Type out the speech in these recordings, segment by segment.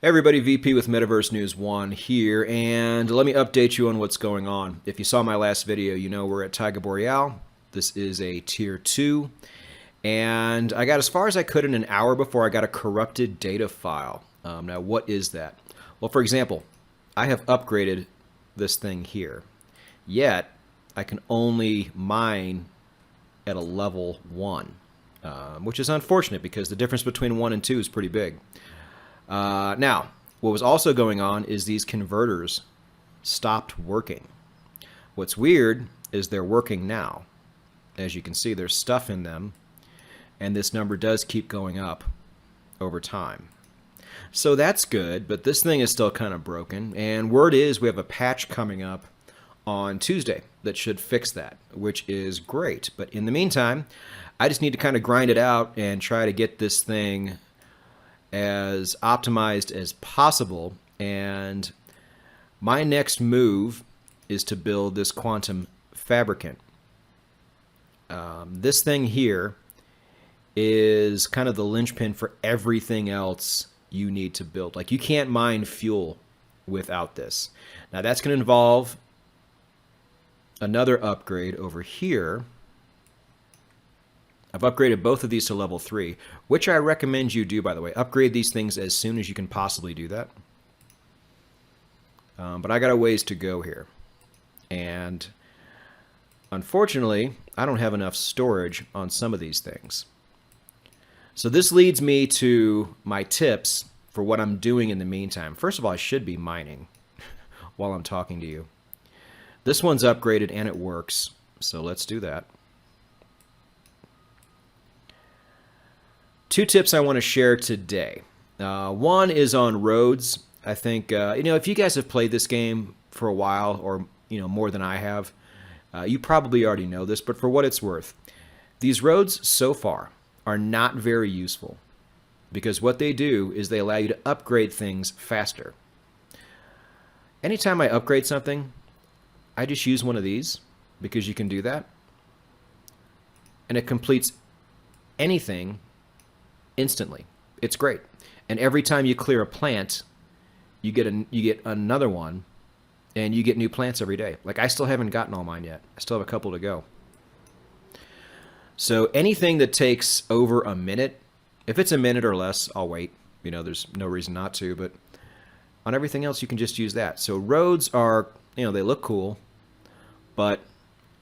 Hey everybody, VP with Metaverse News 1 here, and let me update you on what's going on. If you saw my last video, you know we're at Taiga Boreal. This is a Tier 2, and I got as far as I could in an hour before I got a corrupted data file. Now, what is that? Well, for example, I have upgraded this thing here, yet I can only mine at a level 1, which is unfortunate because the difference between 1 and 2 is pretty big. Now, what was also going on is these converters stopped working. What's weird is they're working now. As you can see, there's stuff in them, and this number does keep going up over time. So that's good, but this thing is still kind of broken, and word is we have a patch coming up on Tuesday that should fix that, which is great. But in the meantime, I just need to kind of grind it out and try to get this thing as optimized as possible, and my next move is to build this quantum fabricant. This thing here is kind of the linchpin for everything else you need to build. Like, you can't mine fuel without this. Now that's going to involve another upgrade over here. I've upgraded both of these to level 3, which I recommend you do, by the way. Upgrade these things as soon as you can possibly do that. But I got a ways to go here. And unfortunately, I don't have enough storage on some of these things. So this leads me to my tips for what I'm doing in the meantime. First of all, I should be mining while I'm talking to you. This one's upgraded and it works, so let's do that. Two tips I want to share today. One is on roads. I think, if you guys have played this game for a while, or, more than I have, you probably already know this, but for what it's worth, these roads so far are not very useful, because what they do is they allow you to upgrade things faster. Anytime I upgrade something, I just use one of these, because you can do that, and it completes anything instantly. It's great. And every time you clear a plant, you get another one, and you get new plants every day. Like, I still haven't gotten all mine yet. I still have a couple to go. So anything that takes over a minute, if it's a minute or less, I'll wait. There's no reason not to, but on everything else, you can just use that. So roads are, they look cool, but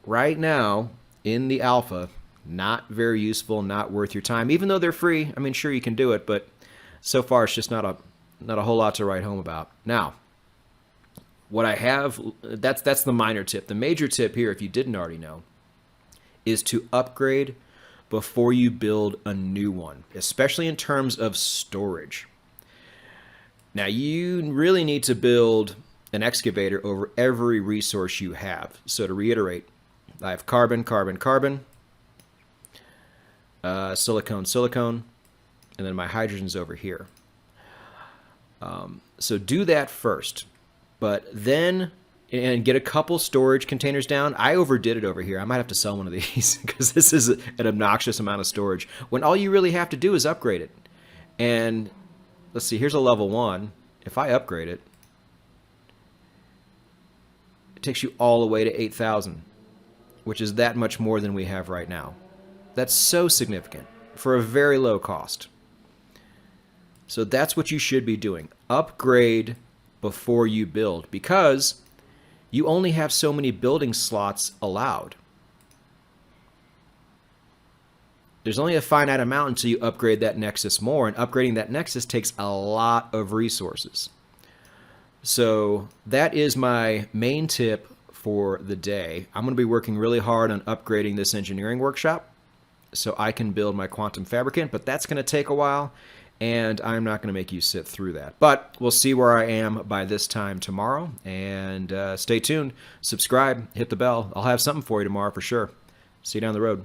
right now in the alpha, not very useful, not worth your time. Even though they're free, I mean, sure, you can do it, but so far it's just not a whole lot to write home about. Now, what I have, that's the minor tip. The major tip here, if you didn't already know, is to upgrade before you build a new one, especially in terms of storage. Now, you really need to build an excavator over every resource you have. So to reiterate, I have carbon, carbon, carbon, silicone, silicone, and then my hydrogen's over here. So do that first, but then and get a couple storage containers down. I overdid it over here. I might have to sell one of these because this is an obnoxious amount of storage when all you really have to do is upgrade it. And let's see, here's a level 1. If I upgrade it, it takes you all the way to 8,000, which is that much more than we have right now. That's so significant for a very low cost. So that's what you should be doing. Upgrade before you build, because you only have so many building slots allowed. There's only a finite amount until you upgrade that nexus more, and upgrading that nexus takes a lot of resources. So that is my main tip for the day. I'm going to be working really hard on upgrading this engineering workshop so I can build my quantum fabricant, but that's going to take a while, and I'm not going to make you sit through that. But we'll see where I am by this time tomorrow, and stay tuned, subscribe, hit the bell. I'll have something for you tomorrow for sure. See you down the road.